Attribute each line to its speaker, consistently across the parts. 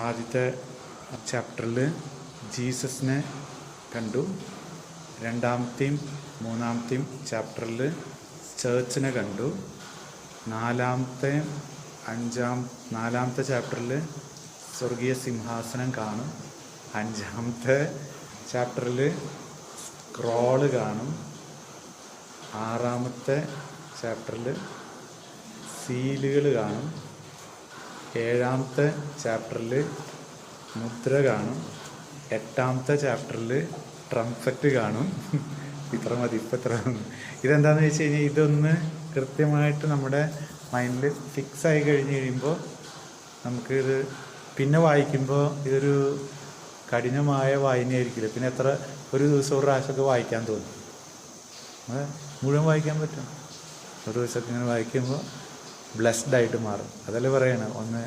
Speaker 1: ആദ്യത്തെ ചാപ്റ്ററിൽ ജീസസിനെ കണ്ടു. രണ്ടാമത്തെയും മൂന്നാമത്തെയും ചാപ്റ്ററിൽ ചേർച്ചിനെ കണ്ടു. നാലാമത്തെ ചാപ്റ്ററിൽ സ്വർഗീയ സിംഹാസനം കാണും. അഞ്ചാമത്തെ ചാപ്റ്ററിൽ സ്ക്രോള് കാണും. ആറാമത്തെ ചാപ്റ്ററിൽ സീലുകൾ കാണും. ഏഴാമത്തെ ചാപ്റ്ററിൽ മുദ്ര കാണും. എട്ടാമത്തെ ചാപ്റ്ററിൽ ട്രംപറ്റ് കാണും. ഇത്ര മതി, ഇത്ര. ഇതെന്താണെന്ന് വെച്ച് കഴിഞ്ഞാൽ ഇതൊന്ന് കൃത്യമായിട്ട് നമ്മുടെ മൈൻഡിൽ ഫിക്സ് ആയി കഴിഞ്ഞ് കഴിയുമ്പോൾ നമുക്കിത് പിന്നെ വായിക്കുമ്പോൾ ഇതൊരു കഠിനമായ വായനയായിരിക്കില്ല. പിന്നെ ഒരു ദിവസം ഒരു പ്രാവശ്യമൊക്കെ വായിക്കാൻ തോന്നും. മുഴുവൻ വായിക്കാൻ പറ്റും. ഒരു ദിവസമൊക്കെ ഇങ്ങനെ വായിക്കുമ്പോൾ ബ്ലെസ്ഡ് ആയിട്ട് മാറും. അതല്ലേ പറയണം ഒന്ന്.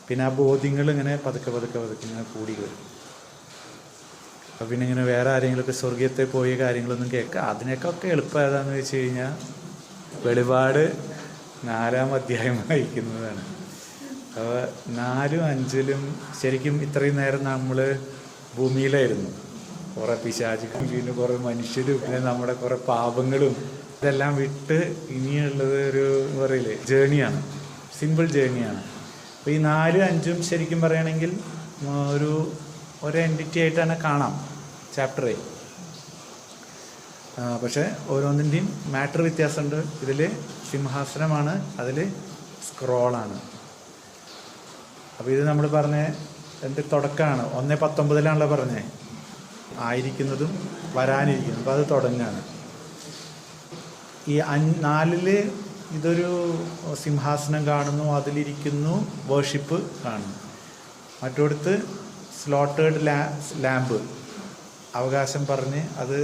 Speaker 1: പിന്നെ ആ ബോധ്യങ്ങൾ ഇങ്ങനെ പതുക്കെ ഇങ്ങനെ കൂടി വരും. അപ്പം പിന്നെ ഇങ്ങനെ വേറെ ആരെങ്കിലുമൊക്കെ സ്വർഗീയത്തെ പോയ കാര്യങ്ങളൊന്നും കേൾക്കുക, അതിനൊക്കെ എളുപ്പം ഏതാണെന്ന് വെച്ച് കഴിഞ്ഞാൽ വെളിപാട് 4-ാം അധ്യായം വായിക്കുന്നതാണ്. അപ്പോൾ 4-ും 5-ലും ശരിക്കും ഇത്രയും നേരം നമ്മൾ ഭൂമിയിലായിരുന്നു. കുറേ പിശാചുകളും പിന്നെ കുറേ മനുഷ്യരും പിന്നെ നമ്മുടെ കുറേ പാപങ്ങളും ഇതെല്ലാം വിട്ട് ഇനിയുള്ളത് ഒരു പറയില്ലേ ജേണിയാണ്, സിമ്പിൾ ജേണിയാണ്. അപ്പോൾ ഈ 4-ഉം 5-ഉം ശരിക്കും പറയുകയാണെങ്കിൽ ഒരു എൻറ്റിറ്റി ആയിട്ട് തന്നെ കാണാം ചാപ്റ്ററെ. പക്ഷേ ഓരോന്നിൻ്റെയും മാറ്റർ വ്യത്യാസമുണ്ട്. ഇതിൽ സിംഹാസനമാണ്, അതിൽ സ്ക്രോളാണ്. അപ്പോൾ ഇത് നമ്മൾ പറഞ്ഞ എൻ്റെ തുടക്കമാണ്. 1:19 പറഞ്ഞത് ആയിരിക്കുന്നതും വരാനിരിക്കുന്നതും. അപ്പോൾ അത് തുടങ്ങുകയാണ്. ഈ 4-ല് ഇതൊരു സിംഹാസനം കാണുന്നു, അതിലിരിക്കുന്നു, വേർഷിപ്പ് കാണുന്നു. മറ്റൊടുത്ത് സ്ലോട്ടേഡ് ലാമ്പ് അവകാശം പറഞ്ഞ് അത്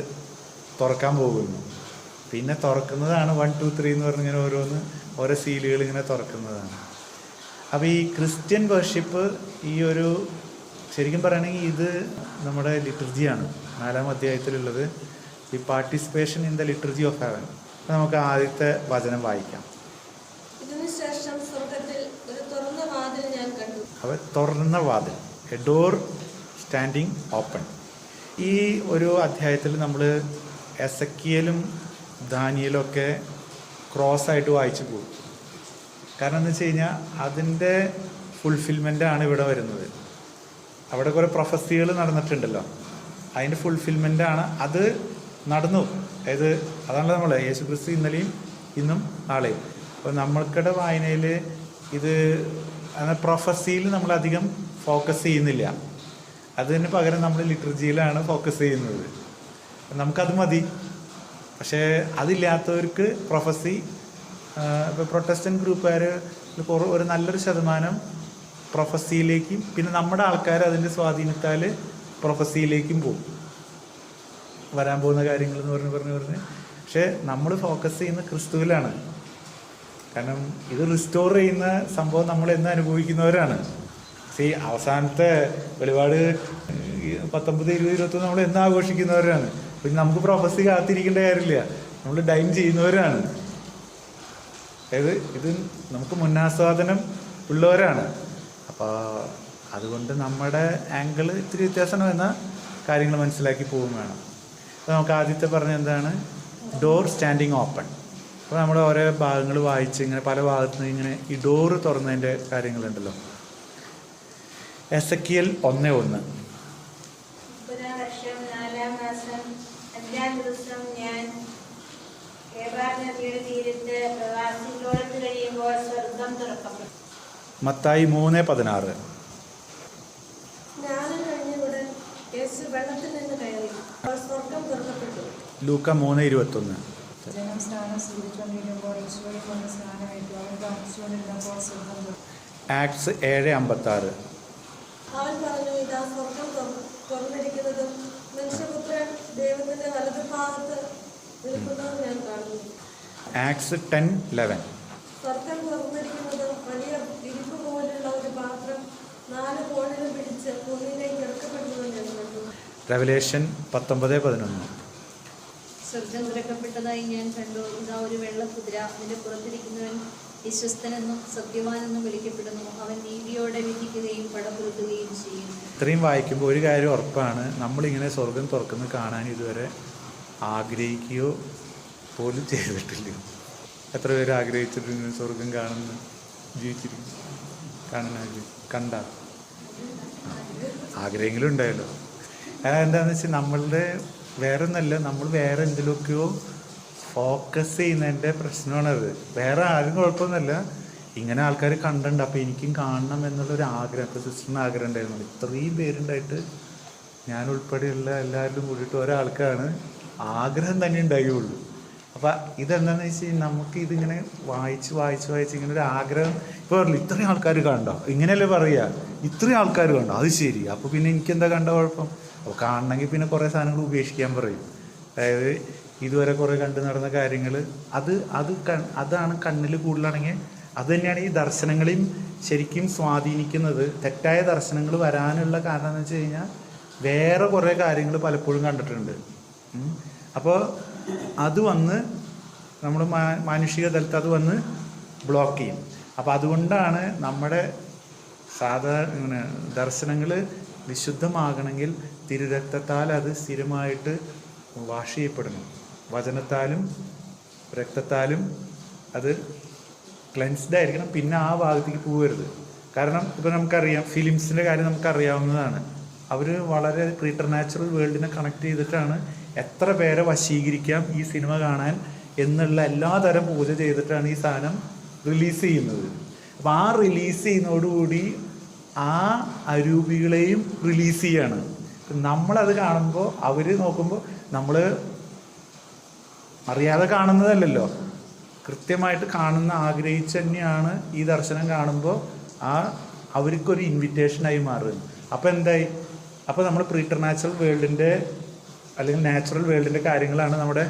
Speaker 1: തുറക്കാൻ പോകുന്നു. പിന്നെ തുറക്കുന്നതാണ് 1, 2, 3 എന്ന് പറഞ്ഞിങ്ങനെ ഓരോ സീലുകൾ ഇങ്ങനെ തുറക്കുന്നതാണ്. അപ്പോൾ ഈ ക്രിസ്ത്യൻ വേർഷിപ്പ് ശരിക്കും പറയുകയാണെങ്കിൽ ഇത് നമ്മുടെ ലിറ്റർജിയാണ്. 4-ാം അധ്യായത്തിലുള്ളത് ഈ participation in the liturgy of heaven. അപ്പോൾ നമുക്ക് ആദ്യത്തെ വചനം വായിക്കാം.
Speaker 2: ഇതിനുശേഷം സ്വർഗ്ഗത്തിൽ ഒരു തുറന്ന വാതിൽ ഞാൻ കണ്ടു.
Speaker 1: അപ്പോൾ തുറന്ന വാതിൽ, എ ഡോർ സ്റ്റാൻഡിങ് ഓപ്പൺ. ഈ ഒരു അധ്യായത്തിൽ നമ്മൾ എസക്കിയലും ദാനിയേലും ഒക്കെ ക്രോസായിട്ട് വായിച്ചു പോകും. കാരണം എന്ന് വെച്ച് കഴിഞ്ഞാൽ അതിൻ്റെ ഫുൾഫിൽമെൻ്റാണ് ഇവിടെ വരുന്നത്. അവിടെ കുറേ പ്രൊഫസികൾ നടന്നിട്ടുണ്ടല്ലോ, അതിൻ്റെ ഫുൾഫിൽമെൻ്റാണ് അത് നടന്നു. അതാണല്ലോ നമ്മൾ യേശുക്രിസ്തു ഇന്നലെയും ഇന്നും നാളെയും. അപ്പോൾ നമ്മൾക്കിടെ വായനയിൽ ഇത് പ്രൊഫസിയിൽ നമ്മളധികം ഫോക്കസ് ചെയ്യുന്നില്ല. അതിന് പകരം നമ്മൾ ലിറ്റർജിയിലാണ് ഫോക്കസ് ചെയ്യുന്നത്. നമുക്കത് മതി. പക്ഷേ അതില്ലാത്തവർക്ക് പ്രൊഫസി, ഇപ്പോൾ പ്രൊട്ടസ്റ്റൻ്റ് ഗ്രൂപ്പുകാർ ഒരു നല്ലൊരു ശതമാനം പ്രൊഫസിയിലേക്കും പിന്നെ നമ്മുടെ ആൾക്കാർ അതിൻ്റെ സ്വാധീനത്താൽ പ്രൊഫസിയിലേക്കും പോകും. വരാൻ പോകുന്ന കാര്യങ്ങളെന്ന് പറഞ്ഞ് പക്ഷേ നമ്മൾ ഫോക്കസ് ചെയ്യുന്ന ക്രിസ്തുവിലാണ്. കാരണം ഇത് റിസ്റ്റോർ ചെയ്യുന്ന സംഭവം നമ്മൾ എന്ന് അനുഭവിക്കുന്നവരാണ്. അവസാനത്തെ വെളിപാട് 19, 20, 21 നമ്മൾ എന്ന് ആഘോഷിക്കുന്നവരാണ്. പിന്നെ നമുക്ക് പ്രൊഫസി കാത്തിരിക്കേണ്ട കാര്യമില്ല, നമ്മൾ ഡൈൻ ചെയ്യുന്നവരാണ്. ഇത് നമുക്ക് മുന്നാസ്വാദനം ഉള്ളവരാണ്. അപ്പോൾ അതുകൊണ്ട് നമ്മുടെ ആംഗിൾ ഇത്തിരി വ്യത്യാസം എന്ന കാര്യങ്ങൾ മനസ്സിലാക്കി പോകും വേണം. അപ്പോൾ നമുക്ക് ആദ്യത്തെ പറഞ്ഞ എന്താണ്? Door standing open. അപ്പോൾ നമ്മൾ ഓരോ ഭാഗങ്ങൾ വായിച്ച് ഇങ്ങനെ പല ഭാഗത്തു നിന്ന് ഇങ്ങനെ ഈ ഡോറ് തുറന്നതിൻ്റെ കാര്യങ്ങളുണ്ടല്ലോ. എസക്കിയൽ 1:1. മത്തായി 3:16. ലൂക്ക 3:21. ആക്ട്സ് 7:56.
Speaker 2: അവൻ പറഞ്ഞു, ഇതാ സ്വർഗ്ഗം തുറന്നിരിക്കുന്നതും മനുഷ്യപുത്രൻ ദൈവത്തിന്റെ വലതുഭാഗത്ത് നിൽക്കുന്നതും ഞാൻ കാണുന്നു.
Speaker 1: ആക്ട്സ് 10:11.
Speaker 2: സ്വർഗ്ഗം തുറന്നിരിക്കുന്നതും വലിയ ഇരിപ്പ് പോലുള്ള ഒരു പാത്രം 4 കോണിലും പിടിച്ച് ഭൂമിയിലേക്ക് ഇറക്കപ്പെടുന്നതും ഞാൻ കണ്ടു.
Speaker 1: റെവലേഷൻ 19:11.
Speaker 3: സ്വർഗ്ഗം തുറക്കപ്പെട്ടതായി ഞാൻ കണ്ടു. ഇതാ ഒരു വെള്ള കുതിര, അതിന്റെ പുറത്തിരിക്കുന്നവൻ വിശ്വസ്തനെന്നും സത്യവാനെന്നും വിളിക്കപ്പെടുന്നു. അവൻ നീതിയോടെ പടവിധിക്കുകയും പടപുരുത്തുകയും ചെയ്യും.
Speaker 1: ഇത്രയും വായിക്കുമ്പോൾ ഒരു കാര്യം ഉറപ്പാണ്, നമ്മളിങ്ങനെ സ്വർഗം തുറക്കുന്നത് കാണാൻ ഇതുവരെ ആഗ്രഹിക്കുകയോ പോലും ചെയ്തിട്ടില്ല. എത്ര പേര് ആഗ്രഹിച്ചിട്ടുണ്ട് സ്വർഗം കാണുന്നു, ജീവിച്ചിരിക്കും, കാണാൻ കണ്ട ആഗ്രഹങ്ങളും ഉണ്ടായല്ലോ. കാരണം എന്താണെന്ന് വെച്ചാൽ നമ്മളുടെ വേറെ ഒന്നല്ല, നമ്മൾ വേറെ എന്തിലൊക്കെയോ ഫോക്കസ് ചെയ്യുന്നതിൻ്റെ പ്രശ്നമാണത്. വേറെ ആരും കുഴപ്പമൊന്നുമല്ല, ഇങ്ങനെ ആൾക്കാർ കണ്ടിട്ടുണ്ട്, അപ്പോൾ എനിക്കും കാണണം എന്നുള്ളൊരു ആഗ്രഹം. ഇപ്പോൾ സിസ്റ്ററിന് ആഗ്രഹം ഉണ്ടായിരുന്നു. ഇത്രയും പേരുണ്ടായിട്ട് ഞാൻ ഉൾപ്പെടെയുള്ള എല്ലാവരും കൂടിയിട്ട് ഒരാൾക്കാണ് ആഗ്രഹം തന്നെ ഉണ്ടായുള്ളൂ. അപ്പം ഇതെന്താണെന്ന് വെച്ച് കഴിഞ്ഞാൽ നമുക്ക് ഇതിങ്ങനെ വായിച്ച് ഇങ്ങനെ ഒരു ആഗ്രഹം. ഇപ്പോൾ പറഞ്ഞില്ല ഇത്രയും ആൾക്കാർ കണ്ടോ, ഇങ്ങനെയല്ലേ പറയുക, ഇത്രയും ആൾക്കാർ കണ്ടോ, അത് ശരി, അപ്പോൾ പിന്നെ എനിക്കെന്താ കണ്ട കുഴപ്പം. അപ്പോൾ കാണണമെങ്കിൽ പിന്നെ കുറേ സാധനങ്ങൾ ഉപേക്ഷിക്കാൻ പറയും. അതായത് ഇതുവരെ കുറേ കണ്ടു നടന്ന കാര്യങ്ങൾ അതാണ് കണ്ണിൽ കൂടുതലാണെങ്കിൽ അത് തന്നെയാണ് ഈ ദർശനങ്ങളെയും ശരിക്കും സ്വാധീനിക്കുന്നത്. തെറ്റായ ദർശനങ്ങൾ വരാനുള്ള കാരണം എന്ന് വെച്ച് കഴിഞ്ഞാൽ വേറെ കുറേ കാര്യങ്ങൾ പലപ്പോഴും കണ്ടിട്ടുണ്ട്. അപ്പോൾ അത് വന്ന് നമ്മൾ മാനുഷിക തലത്ത് അത് വന്ന് ബ്ലോക്ക് ചെയ്യും. അപ്പോൾ അതുകൊണ്ടാണ് നമ്മുടെ സാധാരണ ദർശനങ്ങൾ വിശുദ്ധമാകണമെങ്കിൽ തിരുരക്തത്താൽ അത് സ്ഥിരമായിട്ട് വാഷ് ചെയ്യപ്പെടണം. വചനത്താലും രക്തത്താലും അത് ക്ലെൻസ്ഡ് ആയിരിക്കണം. പിന്നെ ആ ഭാഗത്തേക്ക് പോകരുത്. കാരണം ഇപ്പോൾ നമുക്കറിയാം, ഫിലിംസിൻ്റെ കാര്യം നമുക്കറിയാവുന്നതാണ്. അവർ വളരെ പ്രീറ്റർ നാച്ചുറൽ വേൾഡിനെ കണക്ട് ചെയ്തിട്ടാണ് എത്ര പേരെ വശീകരിക്കാം ഈ സിനിമ കാണാൻ എന്നുള്ള എല്ലാ തരം പൂജ ചെയ്തിട്ടാണ് ഈ സാധനം റിലീസ് ചെയ്യുന്നത്. അപ്പോൾ ആ റിലീസ് ചെയ്യുന്നതോടുകൂടി ആ അരൂപികളെയും റിലീസ് ചെയ്യാണ്. നമ്മളത് കാണുമ്പോൾ അവർ നോക്കുമ്പോൾ നമ്മൾ അറിയാതെ കാണുന്നതല്ലല്ലോ, കൃത്യമായിട്ട് കാണുന്ന ആഗ്രഹിച്ച് തന്നെയാണ് ഈ ദർശനം കാണുമ്പോൾ അവർക്കൊരു ഇൻവിറ്റേഷനായി മാറുന്നത്. അപ്പോൾ എന്തായി, അപ്പോൾ നമ്മൾ പ്രീറ്റർ നാച്ചുറൽ വേൾഡിൻ്റെ അല്ലെങ്കിൽ നാച്ചുറൽ വേൾഡിൻ്റെ കാര്യങ്ങളാണ് നമ്മുടെ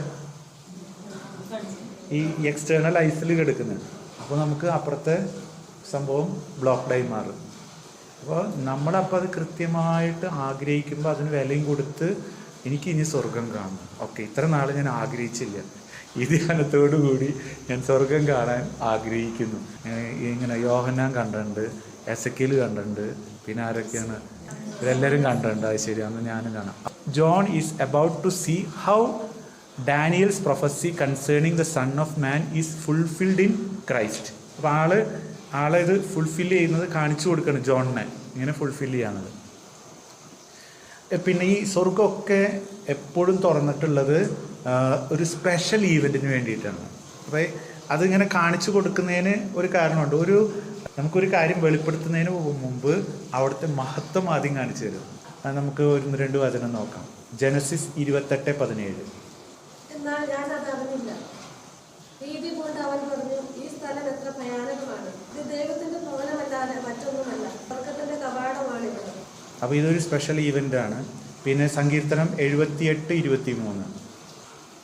Speaker 1: ഈ എക്സ്റ്റേണൽ ഐസിൽ കിടക്കുന്നത്. അപ്പോൾ നമുക്ക് അപ്പുറത്തെ സംഭവം ബ്ലോക്ക്ഡായി മാറും. അപ്പോൾ നമ്മളപ്പോൾ അത് കൃത്യമായിട്ട് ആഗ്രഹിക്കുമ്പോൾ അതിന് വിലയും കൊടുത്ത് എനിക്ക് ഇനി സ്വർഗം കാണും. ഓക്കെ, ഇത്ര നാൾ ഞാൻ ആഗ്രഹിച്ചില്ല, ഈ ധ്യാനത്തോടു കൂടി ഞാൻ സ്വർഗം കാണാൻ ആഗ്രഹിക്കുന്നു. ഇങ്ങനെ യോഹന്നാൻ കണ്ടിട്ടുണ്ട്, എസക്കിയേൽ കണ്ടിട്ടുണ്ട്, പിന്നെ ആരൊക്കെയാണ്, ഇതെല്ലാവരും കണ്ടിട്ടുണ്ട്. അത് ശരിയാണെന്ന് ഞാനും കാണാം. John is about to see how Daniel's prophecy concerning the son of man is fulfilled in Christ. അപ്പോൾ ആളെ ഇത് ഫുൾഫിൽ ചെയ്യുന്നത് കാണിച്ചു കൊടുക്കണം ജോണിനെ, ഇങ്ങനെ ഫുൾഫിൽ ചെയ്യാണത്. പിന്നെ ഈ സ്വർഗമൊക്കെ എപ്പോഴും തുറന്നിട്ടുള്ളത് ഒരു സ്പെഷ്യൽ ഈവൻറ്റിന് വേണ്ടിയിട്ടാണ്. അപ്പോൾ അതിങ്ങനെ കാണിച്ചു കൊടുക്കുന്നതിന് ഒരു കാരണമുണ്ട്. നമുക്കൊരു കാര്യം വെളിപ്പെടുത്തുന്നതിന് മുമ്പ് അവിടുത്തെ മഹത്വം ആദ്യം കാണിച്ചു തരും. നമുക്ക് 1-2 വചനം നോക്കാം. ജനസിസ് 28:17.
Speaker 2: എന്നാൽ ഞാൻ അത് അറിഞ്ഞില്ല. നീതി കൊണ്ട് അവൻ പറഞ്ഞു, ഈ സ്ഥലം എത്ര ഭയാനകമാണ്, ഇത് ദൈവത്തിന്റെ ഭവനമല്ലാതെ മറ്റൊന്നുമല്ല, സ്വർഗ്ഗത്തിന്റെ കവാടമാണിത്.
Speaker 1: അപ്പോൾ ഇതൊരു സ്പെഷ്യൽ ഈവൻ്റ് ആണ്. പിന്നെ സങ്കീർത്തനം 78:23.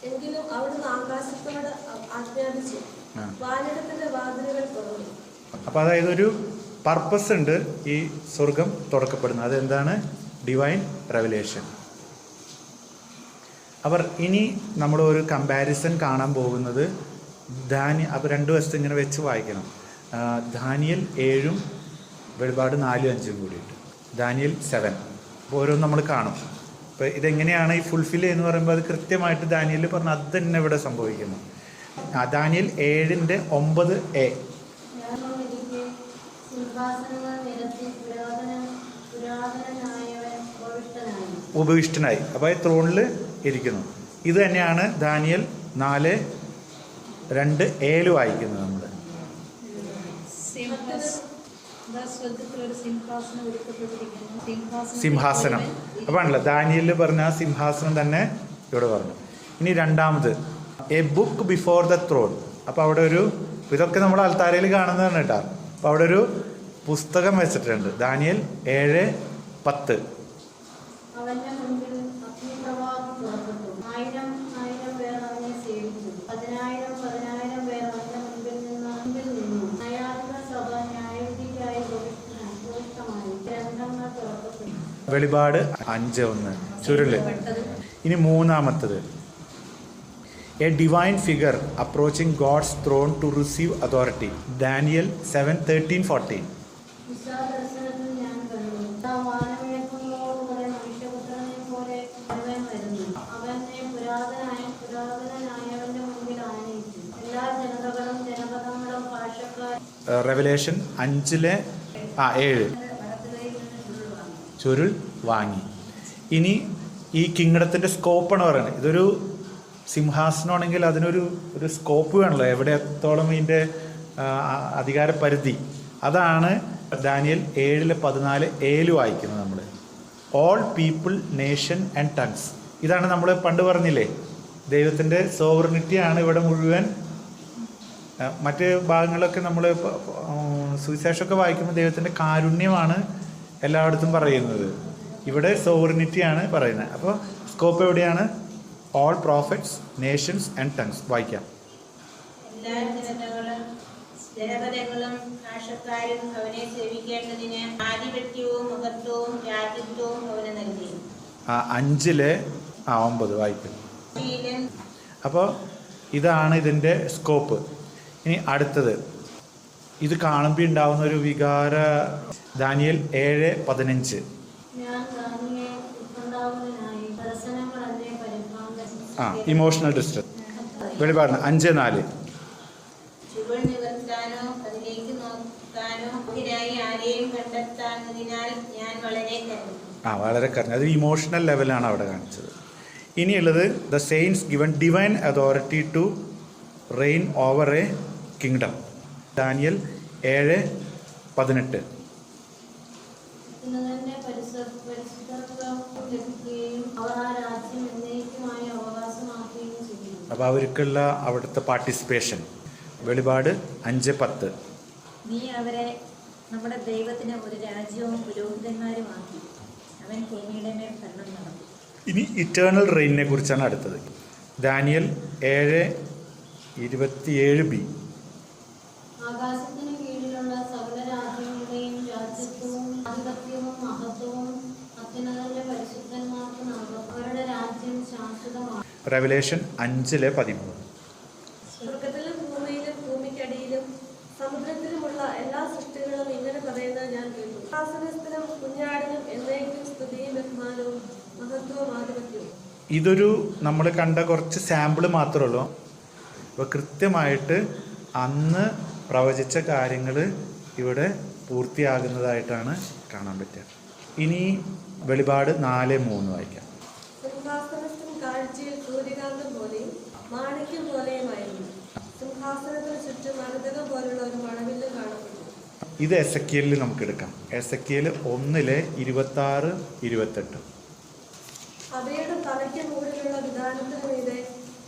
Speaker 2: എങ്കിലും അവിടുന്ന് ആകാശത്തോട് ആജ്ഞാപിച്ചു, വാനിടത്തിന്റെ വാതിലുകൾ തുറന്നു.
Speaker 1: അപ്പോൾ അതായത് ഒരു പർപ്പസ് ഉണ്ട് ഈ സ്വർഗം തുറക്കപ്പെടുന്നത്. അതെന്താണ്? Divine revelation. അവർ ഇനി നമ്മൾ ഒരു കമ്പാരിസൺ കാണാൻ പോകുന്നത് അപ്പോൾ 2 വശത്ത് ഇങ്ങനെ വെച്ച് വായിക്കണം. ദാനിയേൽ 7 വെളിപാട് 4-5 കൂടിയിട്ട് ദാനിയേൽ 7. അപ്പോൾ ഓരോന്നും നമ്മൾ കാണും. അപ്പോൾ ഇതെങ്ങനെയാണ് ഈ ഫുൾഫിൽ എന്ന് പറയുമ്പോൾ അത് കൃത്യമായിട്ട് ദാനിയേൽ പറഞ്ഞ അത് തന്നെ ഇവിടെ സംഭവിക്കുന്നു. Daniel 7:9a. ഉപവിഷ്ടനായി, അപ്പോൾ ഈ ത്രോണിൽ ഇരിക്കുന്നു. ഇത് തന്നെയാണ് ദാനിയേൽ 4:2a വായിക്കുന്നത് നമ്മൾ. സിംഹാസനം. അപ്പോൾ ആണല്ലോ ദാനിയേൽ പറഞ്ഞ ആ സിംഹാസനം തന്നെ ഇവിടെ പറഞ്ഞു. ഇനി രണ്ടാമത് A book before the thrown. അപ്പോൾ അവിടെ ഇതൊക്കെ നമ്മൾ അൽത്താരയിൽ കാണുന്നതാണ് കേട്ടോ. അപ്പോൾ അവിടെ ഒരു പുസ്തകം വെച്ചിട്ടുണ്ട്. ദാനിയേൽ 7:10. വെളിപാട് 5:1 ചുരുള്. ഇനി മൂന്നാമത്തത് a divine figure approaching God's throne to receive authority. Daniel 7:13-14.
Speaker 3: ദർശനത്തിൽ ഞാൻ കണ്ടു. വാനമേഘങ്ങളോടുകൂടെ മനുഷ്യപുത്രനെ പോലെ അവൻ വരുന്നു. അവനെ പുരാതനായവന്റെ മുമ്പിൽ ആനയിച്ചു. എല്ലാ ജനതകളും ജനപദങ്ങളും ഭാഷക്കാരും
Speaker 1: റെവലേഷൻ 5:7 ചുരുൾ വാങ്ങി. ഇനി ഈ കിങ്ഡത്തിൻ്റെ സ്കോപ്പാണ് പറയുന്നത്. ഇതൊരു സിംഹാസനമാണെങ്കിൽ അതിനൊരു സ്കോപ്പ് വേണമല്ലോ, എവിടെത്തോളം ഇതിൻ്റെ അധികാര പരിധി. അതാണ് ദാനിയേൽ 7:14 വായിക്കുന്നത് നമ്മൾ. All people, nation and tongues. ഇതാണ് നമ്മൾ പണ്ട് പറഞ്ഞില്ലേ, ദൈവത്തിൻ്റെ സോവറിനിറ്റിയാണ് ഇവിടെ മുഴുവൻ. മറ്റ് ഭാഗങ്ങളൊക്കെ നമ്മൾ സുവിശേഷമൊക്കെ വായിക്കുമ്പോൾ ദൈവത്തിൻ്റെ കാരുണ്യമാണ് എല്ലായിടത്തും പറയുന്നത്. ഇവിടെ സോവറിനിറ്റിയാണ് പറയുന്നത്. അപ്പോൾ സ്കോപ്പ് എവിടെയാണ്? All prophets, nations and tongues. വായിക്കാം.
Speaker 4: എല്ലാ ജനപദങ്ങളും ഭാഷക്കാരും അവനെ സേവിക്കേണ്ടതിന് ആധിപത്യവും മഹത്വവും രാജ്യത്വവും അവന് നൽകി.
Speaker 1: 5:9 വായിക്കും. അപ്പോൾ ഇതാണ് ഇതിൻ്റെ സ്കോപ്പ്. ഇനി അടുത്തത്, ഇത് കാണുമ്പോൾ ഉണ്ടാവുന്ന ഒരു വികാര. ദാനിയേൽ 7:15. Emotional distress. വെളിപാടിന് 5:4.
Speaker 4: ചുവട് നിവർത്താനോ അതിലേക്ക് നോക്കാനോ ആരെയും കണ്ടെത്താത്തതിനാൽ ഞാൻ വളരെ കരഞ്ഞു.
Speaker 1: വളരെ കരഞ്ഞു. അത് ഇമോഷണൽ ലെവലാണ് അവിടെ കാണിച്ചത്. ഇനിയുള്ളത് the saints given divine authority to reign over a kingdom. Daniel 7:18. അപ്പോൾ അവർക്കുള്ള അവിടുത്തെ പാർട്ടിസിപ്പേഷൻ. വെളിപാട് 5:10.
Speaker 5: നീ അവരെ നമ്മുടെ ദൈവത്തിന് ഒരു രാജ്യവും പുരോഹിതന്മാരുമാക്കി. അവൻ ഭൂമിയുടെ മേൽ ഭരണം നടത്തി.
Speaker 1: ഇനി ഇറ്റേണൽ റെയിനിനെ കുറിച്ചാണ് അടുത്തത്. Daniel 7:27b.
Speaker 3: ആകാശത്തിന് കീഴിലുള്ള സകല രാജ്യങ്ങളുടെയും രാജ്യത്വവും ആധിപത്യവും മഹത്വവും അത്യുന്നതന്റെ പരിശുദ്ധന്മാർക്ക് നൽകും. അവരുടെ രാജ്യം ശാശ്വതമാണ്.
Speaker 1: റെവലേഷൻ 5:13.
Speaker 2: സ്വർഗത്തിലും ഭൂമിയിലും ഭൂമിക്കടിയിലും സമുദ്രത്തിലുമുള്ള എല്ലാ സൃഷ്ടികളും ഇങ്ങനെ പറയുന്നത് ഞാൻ കേട്ടു. സിംഹാസനത്തിനും കുഞ്ഞാടിനും എന്നേക്കും സ്തുതിയും ബഹുമാനവും മഹത്വവും ആധിപത്യവും.
Speaker 1: ഇതൊരു നമ്മൾ കണ്ട കുറച്ച് സാമ്പിൾ മാത്രമേ ഉള്ളൂ. അപ്പോൾ കൃത്യമായിട്ട് അന്ന് പ്രവചിച്ച കാര്യങ്ങൾ ഇവിടെ പൂർത്തിയാകുന്നതായിട്ടാണ് കാണാൻ പറ്റുക. ഇനി വെളിപാട് 4:3 വായിക്കാം.
Speaker 2: സിംഹാസനത്തിന് കാഴ്ചയിൽ സൂര്യകാന്തം പോലെയും മാണിക്യം പോലെയുമായിരുന്നു. സിംഹാസനത്തിന് ചുറ്റും മരതകം പോലുള്ള ഒരു മണവില്ലും കാണപ്പെട്ടു.
Speaker 1: ഇത് എസെക്കിയേലിൽ നമുക്ക് എടുക്കാം. എസെക്കിയേൽ 1:26-28.
Speaker 2: അവയുടെ തലയ്ക്ക് മുകളിലുള്ള വിധാനത്തിന് മീതെ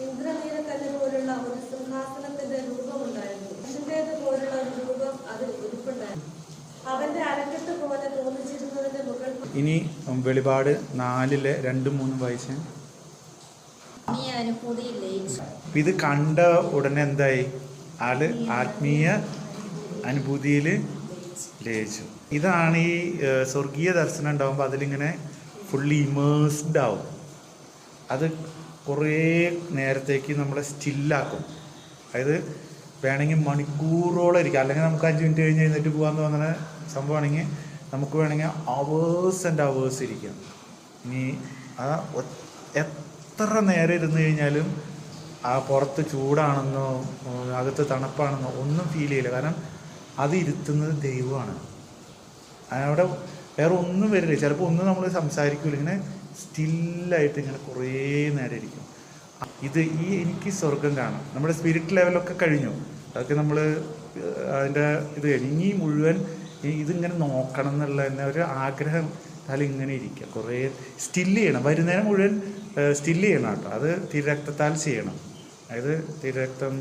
Speaker 2: ഇന്ദ്രനീലക്കല്ല് പോലുള്ള ഒരു സിംഹാസനത്തിന്റെ രൂപമുണ്ടായിരുന്നു. മനുഷ്യന്റേത് പോലുള്ള ഒരു രൂപം അതിൽ ഉരുപ്പുണ്ടായിരുന്നു. അവന്റെ അരക്കെട്ട് പോലെ തോന്നിച്ചിരുന്നതിന്റെ മുകൾ.
Speaker 1: ഇനി വെളിപാട് 4:2-3 വായിച്ച.
Speaker 5: നീ അനുഭൂതിയിൽ ലയിച്ചു.
Speaker 1: ഇത് കണ്ട ഉടനെ എന്തായി? ആള് ആത്മീയ അനുഭൂതിയിൽ ലയിച്ചു. ഇതാണ് ഈ സ്വർഗീയ ദർശനം ഉണ്ടാകുമ്പോൾ അതിലിങ്ങനെ ഫുള്ളി ഇമേഴ്സ്ഡ് ആവും. അത് കുറേ നേരത്തേക്ക് നമ്മളെ സ്റ്റില്ലാക്കും. അതായത് വേണമെങ്കിൽ മണിക്കൂറോളം ഇരിക്കാം. അല്ലെങ്കിൽ നമുക്ക് 5 മിനിറ്റ് കഴിഞ്ഞ് എഴുന്നേറ്റ് പോകാമെന്ന് തോന്നുന്ന സംഭവമാണെങ്കിൽ നമുക്ക് വേണമെങ്കിൽ അവേഴ്സ് ആൻഡ് അവേഴ്സ് ഇരിക്കാം. ഇനി എത്ര നേരം ഇരുന്ന് കഴിഞ്ഞാലും ആ പുറത്ത് ചൂടാണെന്നോ അകത്ത് തണുപ്പാണെന്നോ ഒന്നും ഫീൽ ചെയ്യില്ല. കാരണം അത് ഇരുത്തുന്നത് ദൈവമാണ്. അവിടെ വേറെ ഒന്നും വരില്ല. ചിലപ്പോൾ ഒന്നും നമ്മൾ സംസാരിക്കില്ല. ഇങ്ങനെ സ്റ്റില്ലായിട്ട് ഇങ്ങനെ കുറേ നേരം ഇരിക്കും. എനിക്ക് സ്വർഗം കാണാം. നമ്മുടെ സ്പിരിറ്റ് ലെവലൊക്കെ കഴിഞ്ഞു. അതൊക്കെ നമ്മൾ അതിൻ്റെ ഇത് കഴിഞ്ഞു. ഇനി മുഴുവൻ ഇതിങ്ങനെ നോക്കണം എന്നുള്ള തന്നെ ഒരു ആഗ്രഹം. ഇങ്ങനെ ഇരിക്കുക, കുറേ സ്റ്റില്ല് ചെയ്യണം. വൈകുന്നേരം മുഴുവൻ സ്റ്റില്ല് ചെയ്യണം കേട്ടോ. അത് തിരരക്തത്താൽ ചെയ്യണം. അതായത് തിരരക്തം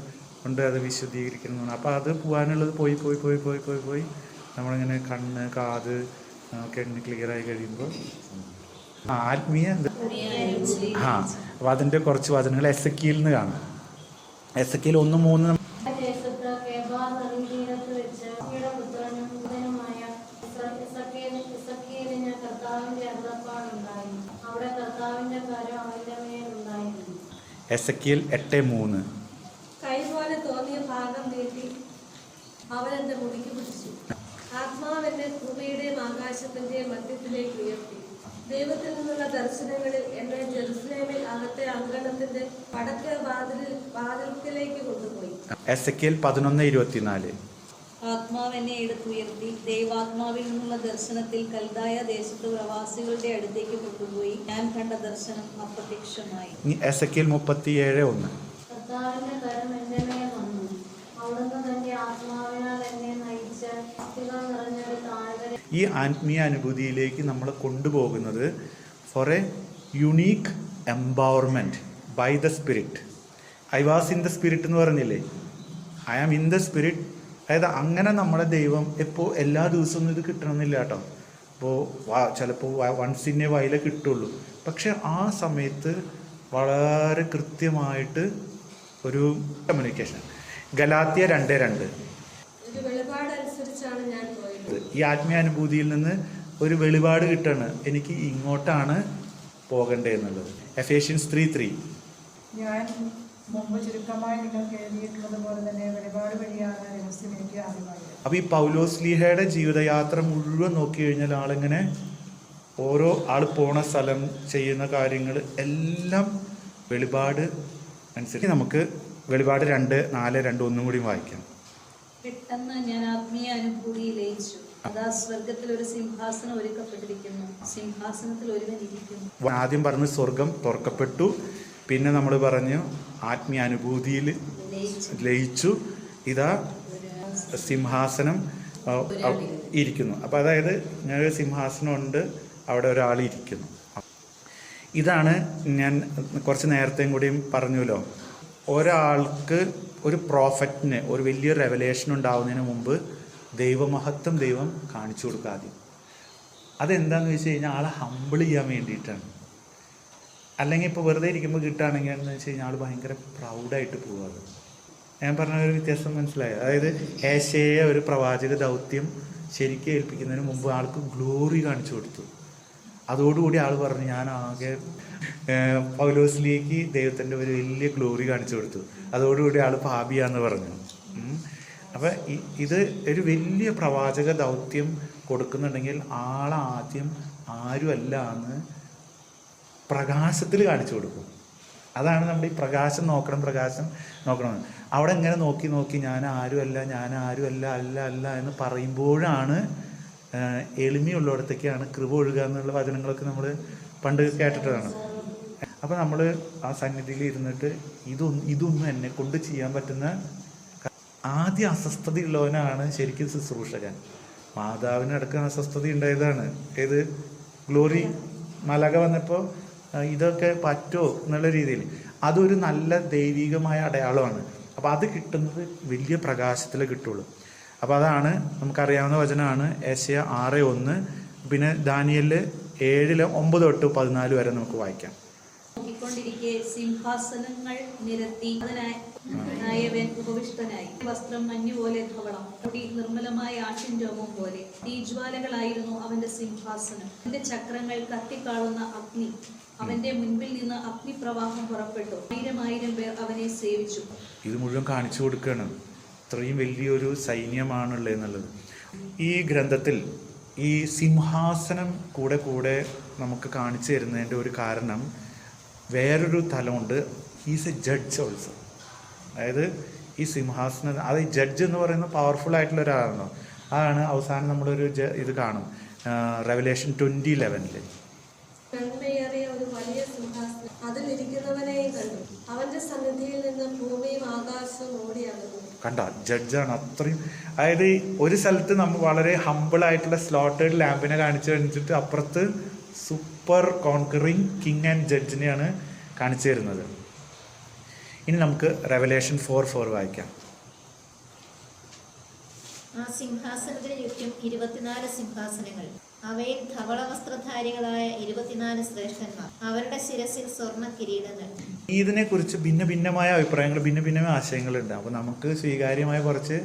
Speaker 1: കൊണ്ട് അത് വിശുദ്ധീകരിക്കണം. അപ്പോൾ അത് പോകാനുള്ളത് പോയി പോയി പോയി പോയി പോയി പോയി നമ്മളിങ്ങനെ കണ്ണ് കാത് ഒക്കെ ഇങ്ങനെ ക്ലിയറായി കഴിയുമ്പോൾ ആത്മീയ അപ്പോൾ അതിൻ്റെ കുറച്ച് വചനങ്ങൾ എസെക്കിയേലിൽ നിന്ന് കാണാം. എസെക്കിയേൽ 1:3. എസെക്കിയേൽ 8:3.
Speaker 2: കൈ പോലെ തോന്നിയ ഭാഗം നീട്ടി അവൻ എന്റെ മുടിക്ക് പിടിച്ചു. ആത്മാവ് എന്നെ ആകാശത്തിന്റെ മധ്യത്തിലേക്ക് ഉയർത്തി. ദൈവത്തിൽ നിന്നുള്ള ദർശനങ്ങളിൽ എന്നെ ജെറുസലേമിൽ അകത്തെ അങ്കണത്തിന്റെ വടക്കേ വാതിൽക്കലേക്ക് കൊണ്ടുപോയി.
Speaker 1: എസെക്കിയേൽ 11:24.
Speaker 6: ആത്മാവ് എന്നെ എടുത്തുയർത്തി ദൈവാത്മാവിൽ നിന്നുള്ള ദർശനത്തിൽ കൽദായ ദേശത്ത് പ്രവാസികളുടെ അടുത്തേക്ക് കൊണ്ടുപോയി. ഞാൻ കണ്ട ദർശനം അപ്രത്യക്ഷമായി.
Speaker 1: എസെക്കിയേൽ 37:1.
Speaker 3: കർത്താവിന്റെ കരം എന്റെ മേൽ വന്നു. അവിടുന്ന് തന്റെ ആത്മാവിനാൽ എന്നെ നയിച്ച ഭക്തികൾ നിറഞ്ഞൊരു താഴ്വര.
Speaker 1: ഈ ആത്മീയ അനുഭൂതിയിലേക്ക് നമ്മൾ കൊണ്ടുപോകുന്നത് for a unique empowerment by the spirit. I was in the spirit എന്ന് പറഞ്ഞില്ലേ, I am in the spirit. അതായത് അങ്ങനെ നമ്മുടെ ദൈവം ഇപ്പോൾ എല്ലാ ദിവസവും ഇത് കിട്ടണമെന്നില്ല കേട്ടോ. ഇപ്പോൾ ചിലപ്പോൾ വൺസ് ഇൻ എ വൈലേ കിട്ടുള്ളൂ. പക്ഷെ ആ സമയത്ത് വളരെ കൃത്യമായിട്ട് ഒരു കമ്മ്യൂണിക്കേഷൻ. ഗലാത്യ 2:2.
Speaker 2: ഒരു വെളിപാടനുസരിച്ചാണ് ഞാൻ പോയത്.
Speaker 1: ഈ ആത്മീയാനുഭൂതിയിൽ നിന്ന് ഒരു വെളിപാട് കിട്ടാണ്, എനിക്ക് ഇങ്ങോട്ടാണ് പോകേണ്ടതെന്നുള്ളത്. എഫേഷ്യൻസ് 3:3.
Speaker 7: ഞാൻ മുമ്പ് ചുരുക്കമായി നിങ്ങൾക്ക് എഴുതിയിട്ടുള്ളത് പോലെ തന്നെ വെളിപാട് വഴിയാണ് രഹസ്യം എനിക്ക് അറിവായത്.
Speaker 1: അപ്പോൾ ഈ പൗലോസ്ലീഹയുടെ ജീവിതയാത്ര മുഴുവൻ നോക്കി കഴിഞ്ഞാൽ ആളിങ്ങനെ ഓരോ ആൾ പോണ സ്ഥലം ചെയ്യുന്ന കാര്യങ്ങൾ എല്ലാം വെളിപാട് അനുസരിച്ച്. നമുക്ക് വെളിപാട് 2:4, 1 കൂടി വായിക്കാം.
Speaker 6: പെട്ടെന്ന് ഞാൻ ആത്മീയ അനുഭൂതിയിൽ ലയിച്ചു. അതാ സ്വർഗത്തിൽ ഒരു സിംഹാസനം ഒരുക്കപ്പെട്ടിരിക്കുന്നു. സിംഹാസനത്തിൽ ഒരുവൻ ഇരിക്കുന്നു.
Speaker 1: ആദ്യം പറഞ്ഞ് സ്വർഗം തുറക്കപ്പെട്ടു, പിന്നെ നമ്മൾ പറഞ്ഞു ആത്മീയ അനുഭൂതിയിൽ ലയിച്ചു. ഇതാ സിംഹാസനം ഇരിക്കുന്നു. അപ്പോൾ അതായത് ഞാനൊരു സിംഹാസനമുണ്ട്, അവിടെ ഒരാൾ ഇരിക്കുന്നു. ഇതാണ് ഞാൻ കുറച്ച് നേരത്തെയും കൂടിയും പറഞ്ഞല്ലോ, ഒരാൾക്ക് ഒരു പ്രോഫറ്റിന് ഒരു വലിയ റെവലേഷൻ ഉണ്ടാവുന്നതിന് മുമ്പ് ദൈവമഹത്വം ദൈവം കാണിച്ചു കൊടുക്കുക ആദ്യം. അതെന്താണെന്ന് വെച്ച് കഴിഞ്ഞാൽ ആളെ ഹമ്പിൾ ചെയ്യാൻ വേണ്ടിയിട്ടാണ്. അല്ലെങ്കിൽ ഇപ്പോൾ വെറുതെ ഇരിക്കുമ്പോൾ കിട്ടുകയാണെങ്കിൽ എന്ന് വെച്ച് കഴിഞ്ഞാൽ ആൾ ഭയങ്കര പ്രൗഡായിട്ട് പോവാറ്. ഞാൻ പറഞ്ഞ ഒരു വ്യത്യാസം മനസ്സിലായോ? അതായത് ഏശയെ ഒരു പ്രവാചക ദൗത്യം ശരിക്കും ഏൽപ്പിക്കുന്നതിന് മുമ്പ് ആൾക്ക് ഗ്ലോറി കാണിച്ചു കൊടുത്തു. അതോടുകൂടി ആൾ പറഞ്ഞു, ഞാൻ ആകെ പൗലോസിലേക്ക് ദൈവത്തിൻ്റെ ഒരു വലിയ ഗ്ലോറി കാണിച്ചു കൊടുത്തു. അതോടുകൂടി ആൾ പാപിയാന്ന് പറഞ്ഞു. അപ്പം ഇത് ഒരു വലിയ പ്രവാചക ദൗത്യം കൊടുക്കുന്നുണ്ടെങ്കിൽ ആളാദ്യം ആരുമല്ല എന്ന് പ്രകാശത്തിൽ കാണിച്ചു കൊടുക്കും. അതാണ് നമ്മുടെ ഈ പ്രകാശം നോക്കണം. അവിടെ ഇങ്ങനെ നോക്കി ഞാൻ ആരുമല്ല അല്ല എന്ന് പറയുമ്പോഴാണ് എളിമയുള്ളിടത്തേക്കാണ് കൃപ ഒഴുകുക എന്നുള്ള വചനങ്ങളൊക്കെ നമ്മൾ പണ്ട് കേട്ടിട്ടതാണ്. അപ്പോൾ നമ്മൾ ആ സന്നിധിയിൽ ഇരുന്നിട്ട് ഇതൊന്നും എന്നെ കൊണ്ട് ചെയ്യാൻ പറ്റുന്ന ആദ്യ അസ്വസ്ഥതയുള്ളവനാണ് ശരിക്കും ശുശ്രൂഷകൻ. മാതാവിനടക്കം അസ്വസ്ഥത ഉണ്ടായതാണ്. ഏത് ഗ്ലോറി മലക വന്നപ്പോൾ ഇതൊക്കെ പറ്റുമോ എന്നുള്ള രീതിയിൽ അതൊരു നല്ല ദൈവികമായ അടയാളമാണ്. അപ്പോൾ അത് കിട്ടുന്നത് വലിയ പ്രകാശത്തിൽ കിട്ടുള്ളൂ. അപ്പോൾ അതാണ് നമുക്കറിയാവുന്ന വചനമാണ് ഏശയ്യ 6:1. പിന്നെ ദാനിയേൽ 7:9-14 വരെ നമുക്ക് വായിക്കാം.
Speaker 6: നോക്കിക്കൊണ്ടിരിക്കെ സിംഹാസനങ്ങൾ നിരത്തി നായകൻ ഉപവിഷ്ടനായി. വസ്ത്രം മഞ്ഞുപോലെ ധവളം, മുടി നിർമ്മലമായ ആട്ടിൻ രോമം പോലെ. തീജ്വാലകളായിരുന്നു അവന്റെ സിംഹാസനം. അവന്റെ ചക്രങ്ങൾ കത്തിക്കാളുന്ന അഗ്നി. അവന്റെ മുൻപിൽ നിന്ന് അഗ്നിപ്രവാഹം പുറപ്പെട്ടു. 1000 പേർ അവനെ സേവിച്ചു.
Speaker 1: ഇത് മുഴുവൻ കാണിച്ചു കൊടുക്കുകയാണ്, ഇത്രയും വലിയൊരു സൈന്യമാണുള്ളതെന്നുള്ളത്. ഈ ഗ്രന്ഥത്തിൽ ഈ സിംഹാസനം കൂടെ നമുക്ക് കാണിച്ചു തരുന്നതിൻ്റെ ഒരു കാരണം വേറൊരു തലമുണ്ട്. He's a judge also. അതായത് ഈ സിംഹാസനം, അത് ഈ ജഡ്ജ് എന്ന് പറയുന്നത് പവർഫുൾ ആയിട്ടുള്ള ഒരാളാണോ. അതാണ് അവസാനം നമ്മളൊരു ഇത് കാണും റെവലേഷൻ 20:11.
Speaker 2: നന്മയേറിയ ഒരു വലിയ സിംഹാസനം, അതിലിരിക്കുന്നവനെയും കണ്ടു. അവന്റെ സന്നിധിയിൽ നിന്ന് ഭൂമിയും ആകാശവും ഓടിയാകുന്നു.
Speaker 1: കണ്ട ജഡ്ജാണ് അത്രയും. അതായത് ഒരു സ്ഥലത്ത് നമ്മൾ വളരെ ഹമ്പിളായിട്ടുള്ള സ്ലോട്ടേഡ് ലാമ്പിനെ കാണിച്ചിട്ട് അപ്പുറത്ത് സൂപ്പർ കോൺകറിങ് കിങ് ആൻഡ് ജഡ്ജിനെയാണ് കാണിച്ചു തരുന്നത്. ഇനി നമുക്ക് റെവലേഷൻ 4:4 വായിക്കാം.
Speaker 5: ആ സിംഹാസനത്തിന് ചുറ്റും 24 സിംഹാസനങ്ങൾ. അവയിൽ ധവള വസ്ത്രധാരികളായ 24 ശ്രേഷ്ഠന്മാർ. അവരുടെ ശിരസിൽ സ്വർണ്ണ കിരീടങ്ങൾ.
Speaker 1: ഇതിനെക്കുറിച്ച് ഭിന്നമായ അഭിപ്രായങ്ങൾ, ഭിന്നമായ ആശയങ്ങളുണ്ട്. അപ്പോൾ നമുക്ക് സ്വീകാര്യമായ കുറച്ച്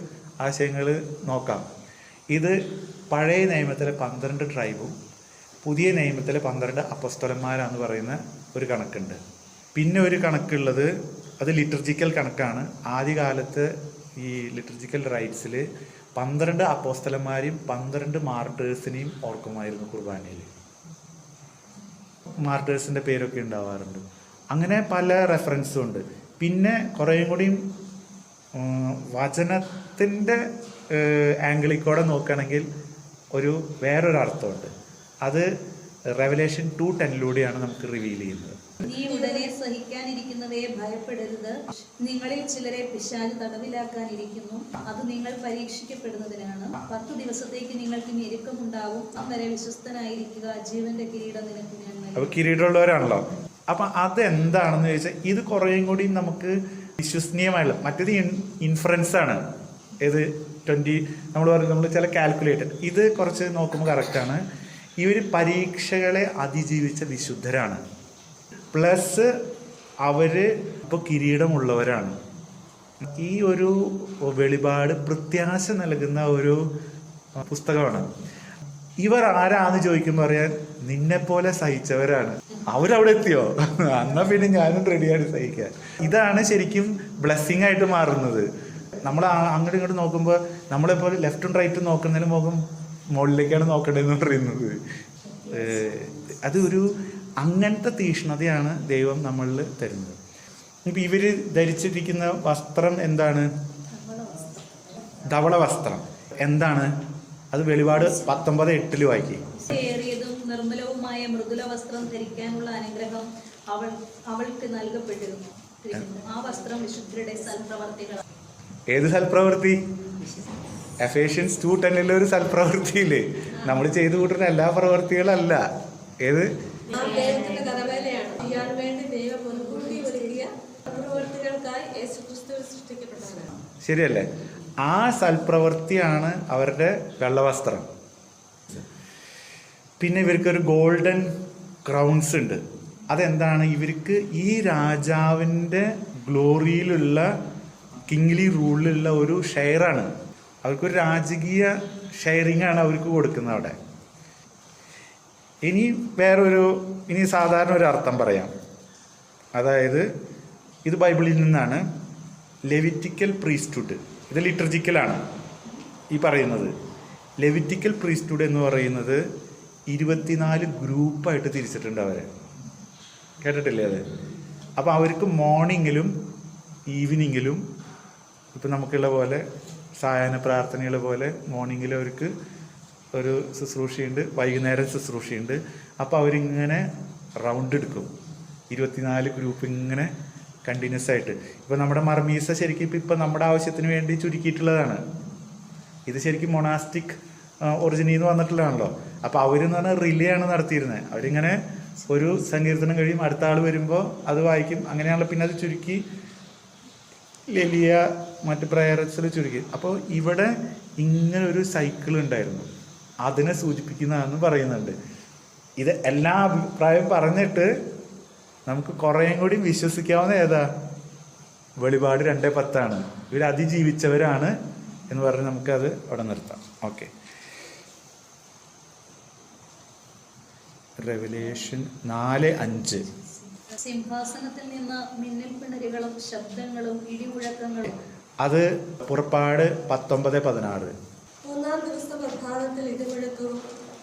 Speaker 1: ആശയങ്ങൾ നോക്കാം. ഇത് പഴയ നിയമത്തിലെ 12 ട്രൈബും പുതിയ നിയമത്തിലെ 12 അപ്പസ്തലന്മാരാന്ന് പറയുന്ന ഒരു കണക്കുണ്ട്. പിന്നെ ഒരു കണക്കുള്ളത് അത് ലിറ്റർജിക്കൽ കണക്കാണ്. ആദ്യകാലത്ത് ഈ ലിറ്റർജിക്കൽ റൈറ്റ്സിൽ 12 അപ്പോസ്തലന്മാരെയും 12 മാർട്ടേഴ്സിനെയും ഓർക്കുമായിരുന്നു കുർബാനയിൽ. മാർട്ടേഴ്സിൻ്റെ പേരൊക്കെ ഉണ്ടാവാറുണ്ട്. അങ്ങനെ പല റെഫറൻസും ഉണ്ട്. പിന്നെ കുറേയും കൂടിയും വചനത്തിൻ്റെ ആംഗിളിൽ കൂടെ നോക്കുകയാണെങ്കിൽ വേറൊരു അർത്ഥമുണ്ട്. അത് റെവലേഷൻ 2:10 നമുക്ക് റിവീൽ ചെയ്യുന്നത്.
Speaker 6: നീ ഉടനെ സഹിക്കാനിരിക്കുന്നവയെ ഭയപ്പെടരുത്. നിങ്ങളിൽ ചിലരെ പിശാച് തടവിലാക്കാനിരിക്കുന്നു. അത് നിങ്ങൾ പരീക്ഷിക്കപ്പെടുന്നതിനാണ്. 10 ദിവസത്തേക്ക് നിങ്ങൾക്ക് ഞെരുക്കമുണ്ടാവും. വരെ വിശ്വസ്തനായിരിക്കുക. ജീവന്റെ കിരീടം നിനക്ക് ഞാൻ നൽകും.
Speaker 1: അപ്പൊ കിരീടമുള്ളവരാണല്ലോ. അപ്പൊ അതെന്താണെന്ന് ചോദിച്ചാൽ ഇത് കുറേയും കൂടി നമുക്ക് വിശ്വസനീയമായുള്ള, മറ്റേത് ഇൻഫറൻസ് ആണ്. ഏത് 20 നമ്മൾ ചില കാൽക്കുലേറ്റർ, ഇത് കുറച്ച് നോക്കുമ്പോൾ കറക്റ്റാണ്. ഇവർ പരീക്ഷകളെ അതിജീവിച്ച വിശുദ്ധരാണ്. പ്ലസ് അവർ ഇപ്പോൾ കിരീടമുള്ളവരാണ്. ഈ ഒരു വെളിപാട് പ്രത്യാശ നൽകുന്ന ഒരു പുസ്തകമാണ്. ഇവർ ആരാന്ന് ചോദിക്കുമ്പോൾ പറയാൻ നിന്നെപ്പോലെ സഹിച്ചവരാണ്. അവരവിടെ എത്തിയോ? എന്നാൽ പിന്നെ ഞാനും റെഡിയാണ് സഹിക്കാൻ. ഇതാണ് ശരിക്കും ബ്ലെസ്സിങ് ആയിട്ട് മാറുന്നത്. നമ്മൾ അങ്ങോട്ടും ഇങ്ങോട്ടും നോക്കുമ്പോൾ നമ്മളെപ്പോലെ ലെഫ്റ്റും റൈറ്റും നോക്കുന്നതിന് മുകളിലേക്കാണ് നോക്കേണ്ടതെന്ന് പറയുന്നത്. അത് അങ്ങനത്തെ തീക്ഷ്ണതയാണ് ദൈവം നമ്മളിൽ തരുന്നത്. ഇപ്പം ഇവർ ധരിച്ചിരിക്കുന്ന വസ്ത്രം എന്താണ്? ധവള വസ്ത്രം. എന്താണ് അത്? വെളിപാട് 19:8 വായിക്കും.
Speaker 6: ഏറിയതും നിർമ്മലവുമായ മൃദുല വസ്ത്രം ധരിക്കാനുള്ള അനുഗ്രഹം അവൾക്ക് നൽകപ്പെട്ടിരുന്നു. ആ വസ്ത്രം വിശുദ്ധരുടെ സൽപ്രവർത്തികളാണ്.
Speaker 1: ഏത് സൽപ്രവൃത്തി? എഫേഷ്യൻസ് 2:10 ഒരു സൽപ്രവൃത്തിയില്ലേ? നമ്മൾ ചെയ്തു കൂട്ടുന്ന എല്ലാ പ്രവൃത്തികളല്ല. ഏത്?
Speaker 2: ദൈവത്തിന്റെ കരവേലയാണ്. ചെയ്യാൻ വേണ്ടി ദൈവം മുൻകൂട്ടി ഒരുക്കിയ പ്രവൃത്തികൾക്കായി യേശുക്രിസ്തുവിൽ സൃഷ്ടിക്കപ്പെട്ടതാണ്.
Speaker 1: ശരിയല്ലേ? ആ സൽപ്രവൃത്തിയാണ് അവരുടെ വെള്ളവസ്ത്രം. പിന്നെ ഇവർക്കൊരു ഗോൾഡൻ ക്രൗൺസ് ഉണ്ട്. അതെന്താണ്? ഇവർക്ക് ഈ രാജാവിൻ്റെ ഗ്ലോറിയിലുള്ള കിങ്ലി റൂളിലുള്ള ഒരു ഷെയറാണ്. അവർക്കൊരു രാജകീയ ഷെയറിംഗ് ആണ് അവർക്ക് കൊടുക്കുന്നത് അവിടെ. ഇനി സാധാരണ ഒരു അർത്ഥം പറയാം. അതായത് ഇത് ബൈബിളിൽ നിന്നാണ്. Levitical priesthood. ഇത് ലിറ്റർജിക്കലാണ് ഈ പറയുന്നത്. ലെവിറ്റിക്കൽ പ്രീസ്റ്റ്ഹുഡ് എന്ന് പറയുന്നത് 24 ഗ്രൂപ്പായിട്ട് തിരിച്ചിട്ടുണ്ട് അവരെ. കേട്ടിട്ടില്ലേ അത്? അപ്പോൾ അവർക്ക് മോർണിംഗിലും ഈവനിങ്ങിലും ഇപ്പം നമുക്കുള്ള പോലെ സായാഹ്ന പ്രാർത്ഥനകൾ പോലെ മോർണിംഗിൽ അവർക്ക് ഒരു ശുശ്രൂഷയുണ്ട്, വൈകുന്നേരം ശുശ്രൂഷയുണ്ട്. അപ്പോൾ അവരിങ്ങനെ റൗണ്ട് എടുക്കും. 24 ഗ്രൂപ്പ് ഇങ്ങനെ കണ്ടിന്യൂസ് ആയിട്ട്. ഇപ്പോൾ നമ്മുടെ മർമീസ ശരിക്കും ഇപ്പം നമ്മുടെ ആവശ്യത്തിന് വേണ്ടി ചുരുക്കിയിട്ടുള്ളതാണ്. ഇത് ശരിക്കും മൊണാസ്റ്റിക് ഒറിജിനിൽ നിന്ന് വന്നിട്ടുള്ളതാണല്ലോ. അപ്പോൾ അവരെന്ന് പറഞ്ഞാൽ റിലേ ആണ് നടത്തിയിരുന്നത്. അവരിങ്ങനെ ഒരു സങ്കീർത്തനം കഴിയും, അടുത്ത ആൾ വരുമ്പോൾ അത് വായിക്കും. അങ്ങനെയാണല്ലോ. പിന്നെ അത് ചുരുക്കി ലെലിയ മറ്റ് പ്രയറസിൽ ചുരുക്കി. അപ്പോൾ ഇവിടെ ഇങ്ങനെ ഒരു സൈക്കിൾ ഉണ്ടായിരുന്നു. അതിനെ സൂചിപ്പിക്കുന്നതെന്ന് പറയുന്നുണ്ട്. ഇത് എല്ലാ അഭിപ്രായം പറഞ്ഞിട്ട് നമുക്ക് കുറേയും കൂടി വിശ്വസിക്കാവുന്ന ഏതാ? വെളിപാട് 2:10. ഇവർ അതിജീവിച്ചവരാണ് എന്ന് പറഞ്ഞ് നമുക്കത് അവിടെ നിർത്താം. ഓക്കെ. റെവലേഷൻ 4:5.
Speaker 6: സിംഹാസനത്തിൽ നിന്ന് മിന്നൽ പിണരുകളും ശബ്ദങ്ങളും ഇടിമുഴക്കങ്ങളും.
Speaker 1: അത് പുറപ്പാട് 19:16.
Speaker 2: 3-ാം ദിവസം പ്രഭാതത്തിൽ ഇടിമുഴക്കവും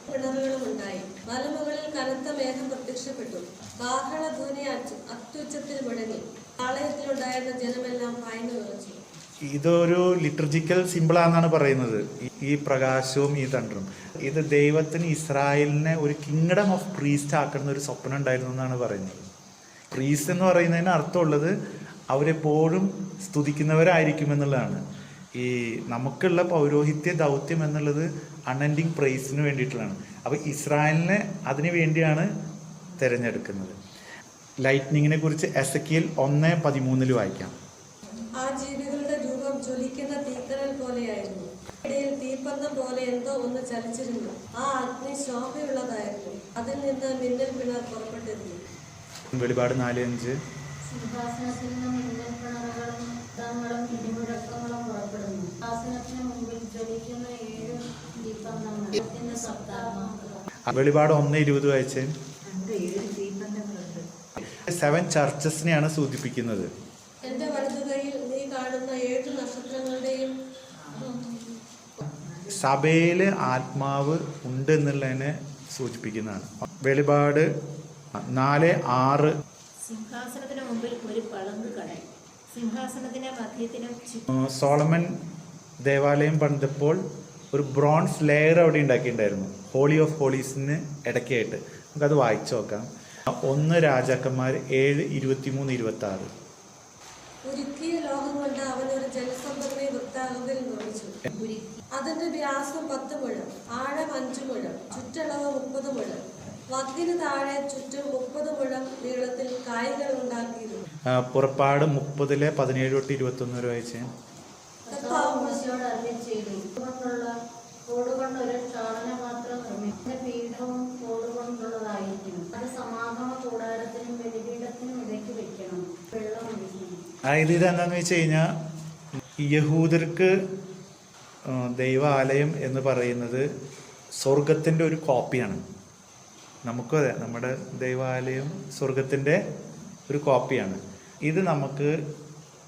Speaker 2: പിണറുകളും ഉണ്ടായി. മലമുകളിൽ കനത്ത മേഘം പ്രത്യക്ഷപ്പെട്ടു. കാഹളധ്വനി അത്യുച്ചത്തിൽ മുഴങ്ങി. ആലയത്തിലുണ്ടായിരുന്ന ജനമെല്ലാം ഭയന്ന് വിറച്ചു.
Speaker 1: ഇതൊരു ലിറ്റർജിക്കൽ സിമ്പിളാണെന്നാണ് പറയുന്നത്. ഈ പ്രകാശവും ഈ തണ്ടറും ഇത് ദൈവത്തിന് ഇസ്രായേലിനെ ഒരു കിങ്ഡം ഓഫ് പ്രീസ്റ്റ് ആക്കുന്ന ഒരു സ്വപ്നം ഉണ്ടായിരുന്നു എന്നാണ് പറയുന്നത്. പ്രീസ്റ്റ് എന്ന് പറയുന്നതിന് അർത്ഥമുള്ളത് അവരെപ്പോഴും സ്തുതിക്കുന്നവരായിരിക്കും എന്നുള്ളതാണ്. ഈ നമുക്കുള്ള പൗരോഹിത്യ ദൗത്യം എന്നുള്ളത് അൺഎൻഡിങ് പ്രൈസിന് വേണ്ടിയിട്ടുള്ളതാണ്. അപ്പോൾ ഇസ്രായേലിനെ അതിനു വേണ്ടിയാണ് തിരഞ്ഞെടുക്കുന്നത്. ലൈറ്റ്നിങ്ങിനെ കുറിച്ച് എസെക്കിയേൽ 1:13 വായിക്കാം.
Speaker 2: ആ ജീവികളുടെ രൂപം ജ്വലിക്കുന്ന തീക്കനൽ പോലെയായിരുന്നു. ഇടയിൽ തീപ്പന്തം പോലെ എന്തോ ഒന്ന് ചലിച്ചിരുന്നു. ആ അഗ്നി ശോഭയുള്ളതായിരുന്നു. അതിൽ നിന്ന് മിന്നൽ പിണർ പുറപ്പെട്ടിരുന്നു.
Speaker 1: വെളിപാട് 4:5.
Speaker 3: സിംഹാസനത്തിൽ നിന്ന് മിന്നൽ പിണറുകളും ശബ്ദങ്ങളും ഇടിമുഴക്കങ്ങളും പുറപ്പെടുന്നു. സിംഹാസനത്തിന് മുമ്പിൽ ജ്വലിക്കുന്ന 7 ദീപന്തങ്ങൾ സപ്താഹം.
Speaker 1: വെളിപാട് 1:20 വായിച്ചേ. 7 ചർച്ചസിനെയാണ് സൂചിപ്പിക്കുന്നത്.
Speaker 2: എന്റെ വലതുകൈയിൽ നീ കാണുന്ന 7 നക്ഷത്രങ്ങളുടെയും
Speaker 1: സഭയിൽ ആത്മാവ് ഉണ്ട് എന്നുള്ളതിനെ സൂചിപ്പിക്കുന്നതാണ്. വെളിപാട് 4:6
Speaker 5: സിംഹാസനത്തിന് മുമ്പിൽ ഒരു പളുങ്ക് കടൽ, സിംഹാസനത്തിന്റെ മധ്യത്തിലും
Speaker 1: സോളമൻ ദേവാലയം പണിതപ്പോൾ ഒരു ബ്രോൺസ് ലെയർ അവിടെ ഉണ്ടാക്കിയിട്ടുണ്ടായിരുന്നു, ഹോളി ഓഫ് ഹോളീസിന് ഇടയ്ക്കായിട്ട്. നമുക്കത് വായിച്ചു നോക്കാം. 1 രാജാക്കന്മാർ 7:23-26.
Speaker 2: ഉരുക്കിയ ലോഹം കൊണ്ട് അവൻ ഒരു ജലസമ്പത്തിനെ വൃത്താകൃതിയിൽ നിർമ്മിച്ചു. അതിന്റെ വ്യാസം 10 മുഴം, ആഴം 5 മുഴം, ചുറ്റളവ് 30 മുഴം. വക്കിന് താഴെ ചുറ്റും 30 മുഴം നീളത്തിൽ കായ്കൾ ഉണ്ടാക്കിയിരുന്നു.
Speaker 1: പുറപ്പാട് 30:17-21 വരെ വായിച്ചേ.
Speaker 3: മോശയോട് അരുളിച്ചെയ്തു, തോടുകൊണ്ട് ഒരു ക്ഷാളനപാത്രം നിർമ്മിച്ച പീഠവും തോടുകൊണ്ടുള്ളതായിരിക്കും. അത് സമാഗമ കൂടാരത്തിനും ബലിപീഠത്തിനും ഇടയ്ക്ക് വെക്കണം. വെള്ളം ഒഴിക്കണം.
Speaker 1: അതായത് ഇതെന്താന്ന് വെച്ച് കഴിഞ്ഞാൽ, യഹൂദർക്ക് ദൈവാലയം എന്ന് പറയുന്നത് സ്വർഗത്തിൻ്റെ ഒരു കോപ്പിയാണ്. നമുക്കും അതെ, നമ്മുടെ ദൈവാലയം സ്വർഗത്തിൻ്റെ ഒരു കോപ്പിയാണ്. ഇത് നമുക്ക്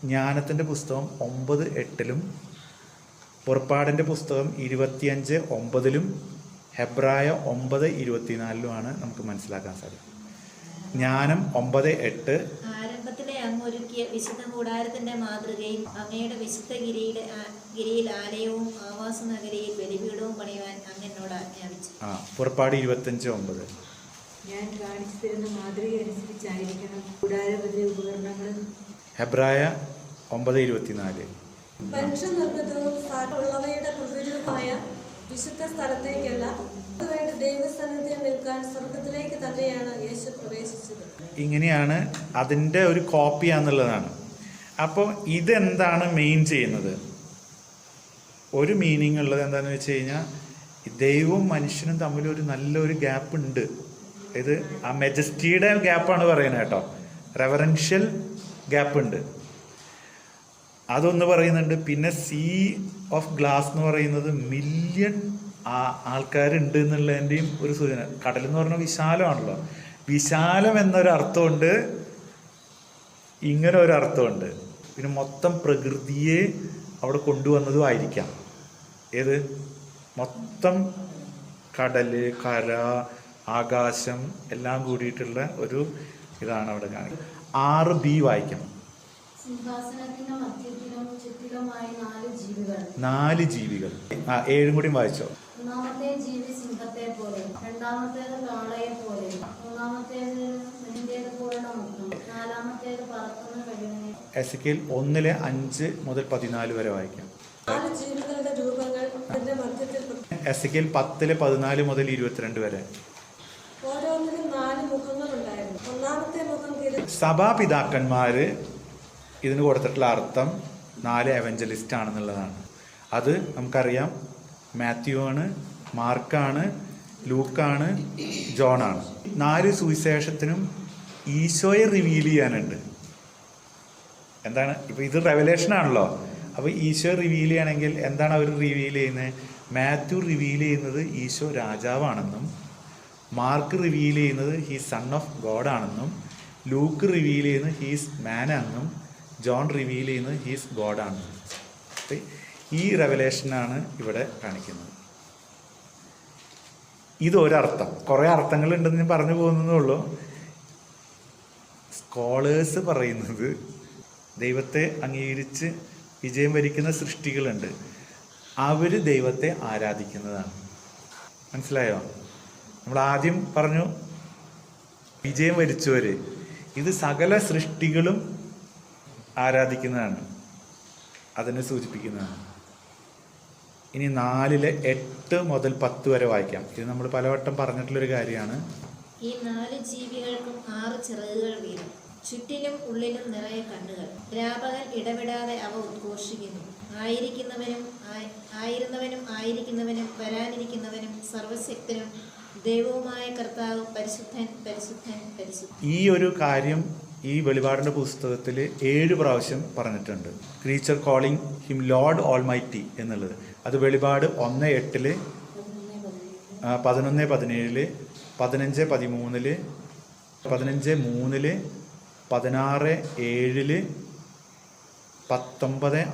Speaker 1: ജ്ഞാനത്തിൻ്റെ പുസ്തകം 9:8 പുറപ്പാടിൻ്റെ പുസ്തകം 25:9 ഹെബ്രായ 9:24 നമുക്ക് മനസ്സിലാക്കാൻ സാധിക്കും. ജ്ഞാനം 9:8
Speaker 5: ആരംഭത്തിലെ അങ്ങ് ഒരുക്കിയ വിശുദ്ധ കൂടാരത്തിന്റെ മാതൃകയിൽ അങ്ങയുടെ വിശുദ്ധ ഗിരിയിൽ ആലയവും ആവാസ നഗരിയിൽ ബലിപീഠവും പണിയുവാൻ അങ്ങ് എന്നോട് ആജ്ഞാപിച്ചു.
Speaker 1: പുറപ്പാട് 25:9
Speaker 8: ഞാൻ കാണിച്ചു തരുന്ന മാതൃക അനുസരിച്ചായിരിക്കണം കൂടാരപതി ഉപകരണങ്ങളും.
Speaker 1: ഹെബ്രായ 9:24
Speaker 2: മനുഷ്യനിർമ്മിതവും ഉള്ളവയുടെ പ്രതിരൂപമായ വിശുദ്ധ സ്ഥലത്തേക്കല്ല, അതുവേണ്ടി ദൈവസന്നിധിയിൽ നിൽക്കാൻ സ്വർഗത്തിലേക്ക് തന്നെയാണ് യേശു പ്രവേശിച്ചത്.
Speaker 1: ഇങ്ങനെയാണ് അതിൻ്റെ ഒരു കോപ്പിയാന്നുള്ളതാണ്. അപ്പോൾ ഇതെന്താണ് മെയിൻ ചെയ്യുന്നത്? ഒരു മീനിങ് ഉള്ളത് എന്താണെന്ന് വെച്ച് കഴിഞ്ഞാൽ, ദൈവവും മനുഷ്യനും തമ്മിൽ ഒരു നല്ലൊരു ഗ്യാപ്പ് ഉണ്ട്. ഇത് ആ മെജസ്റ്റിയുടെ ഗ്യാപ്പാണ് പറയുന്നത് കേട്ടോ, റെവറൻഷ്യൽ ഗ്യാപ്പ് ഉണ്ട്, അതൊന്ന് പറയുന്നുണ്ട്. പിന്നെ സീ ഓഫ് ഗ്ലാസ് എന്ന് പറയുന്നത് മില്യൺ ആൾക്കാരുണ്ട് എന്നുള്ളതിൻ്റെയും ഒരു സൂചന. കടൽ എന്ന് പറഞ്ഞാൽ വിശാലമാണല്ലോ, വിശാലം എന്നൊരു അർത്ഥമുണ്ട്, ഇങ്ങനെ ഒരു അർത്ഥമുണ്ട്. പിന്നെ മൊത്തം പ്രകൃതിയെ അവിടെ കൊണ്ടുവന്നതും ആയിരിക്കാം. ഏത് മൊത്തം കടല്, കര, ആകാശം എല്ലാം കൂടിയിട്ടുള്ള ഒരു ഇതാണ് അവിടെ കാണിക്കുന്നത്. 6b വായിക്കാം.
Speaker 3: സിംഹാസനത്തിന്റെ മധ്യത്തിലും ചുറ്റിലുമായി 4
Speaker 1: ജീവികൾ. 7 കൂടി വായിച്ചോ.
Speaker 3: ഒന്നാമത്തെ ജീവി സിംഹത്തെ പോലെ, രണ്ടാമത്തേത് കാളയെ പോലെ, മൂന്നാമത്തേത് പോലുള്ള മുഖം, നാലാമത്തേത് പറക്കുന്ന കഴിവിനെ.
Speaker 1: എസെക്കിയേൽ 1:5-14 വരെ വായിക്കാം.
Speaker 2: 4 ജീവികളുടെ രൂപങ്ങൾ അതിന്റെ മധ്യത്തിൽ.
Speaker 1: എസെക്കിയേൽ 10:14-22 വരെ.
Speaker 2: ഓരോന്നിനും 4 മുഖങ്ങളുണ്ടായിരുന്നു. ഒന്നാമത്തെ മുഖം
Speaker 1: സഭാപിതാക്കന്മാര് ഇതിന് കൊടുത്തിട്ടുള്ള അർത്ഥം 4 എവഞ്ചലിസ്റ്റ് ആണെന്നുള്ളതാണ്. അത് നമുക്കറിയാം. മാത്യു ആണ്, മാർക്കാണ്, ലൂക്കാണ്, ജോണാണ്. 4 സുവിശേഷത്തിനും ഈശോയെ റിവീൽ ചെയ്യാനുണ്ട്. എന്താണ് ഇപ്പം ഇത് റെവലേഷൻ ആണല്ലോ. അപ്പോൾ ഈശോ റിവീൽ ചെയ്യണമെങ്കിൽ എന്താണ് അവർ റിവീൽ ചെയ്യുന്നത്? മാത്യു റിവീൽ ചെയ്യുന്നത് ഈശോ രാജാവാണെന്നും, മാർക്ക് റിവീൽ ചെയ്യുന്നത് ഹീസ് സൺ ഓഫ് ഗോഡ് ആണെന്നും, ലൂക്ക് റിവീൽ ചെയ്യുന്നത് ഹീസ് മാൻ ആണെന്നും, ജോൺ റിവീൽ ചെയ്യുന്നത് ഹീസ് ഗോഡ് ആണെന്നും. ഈ റെവലേഷനാണ് ഇവിടെ കാണിക്കുന്നത്. ഇതൊരർത്ഥം. കുറേ അർത്ഥങ്ങളുണ്ടെന്ന് ഞാൻ പറഞ്ഞു പോകുന്നതേ ഉള്ളൂ. സ്കോളേഴ്സ് പറയുന്നത് ദൈവത്തെ അംഗീകരിച്ച് വിജയം വരിക്കുന്ന സൃഷ്ടികളുണ്ട്, അവർ ദൈവത്തെ ആരാധിക്കുന്നതാണ്. മനസ്സിലായോ? നമ്മൾ ആദ്യം പറഞ്ഞു വിജയം വരിച്ചവർ, ഇത് സകല സൃഷ്ടികളും ആരാധിക്കുന്നതാണ്, അതിനെ സൂചിപ്പിക്കുന്നതാണ്. ഇനി 4:8-10 വരെ വായിക്കാം. ഇത് നമ്മൾ പലവട്ടം പറഞ്ഞിട്ടുള്ളൊരു കാര്യമാണ്.
Speaker 5: ഈ 4 ജീവികൾക്കും 6 ചിറകുകൾ വീതം, ചുറ്റിലും ഉള്ളിലും നിറയെ കണ്ണുകൾ. രാപകൽ ഇടപെടാതെ അവ ഉദ്ഘോഷിക്കുന്നു. ആയിരുന്നവനും വരാനിരിക്കുന്നവനും സർവശക്തനും ദൈവവുമായ കർത്താവ് പരിശുദ്ധൻ പരിശുദ്ധൻ പരിശുദ്ധൻ.
Speaker 1: ഈ ഒരു കാര്യം ഈ വെളിപാടിൻ്റെ പുസ്തകത്തിൽ 7 പ്രാവശ്യം പറഞ്ഞിട്ടുണ്ട്. Creature calling him Lord almighty എന്നുള്ളത്. അത് വെളിപാട് 1:8, 11:17, 15:13, 15:3, 16:7,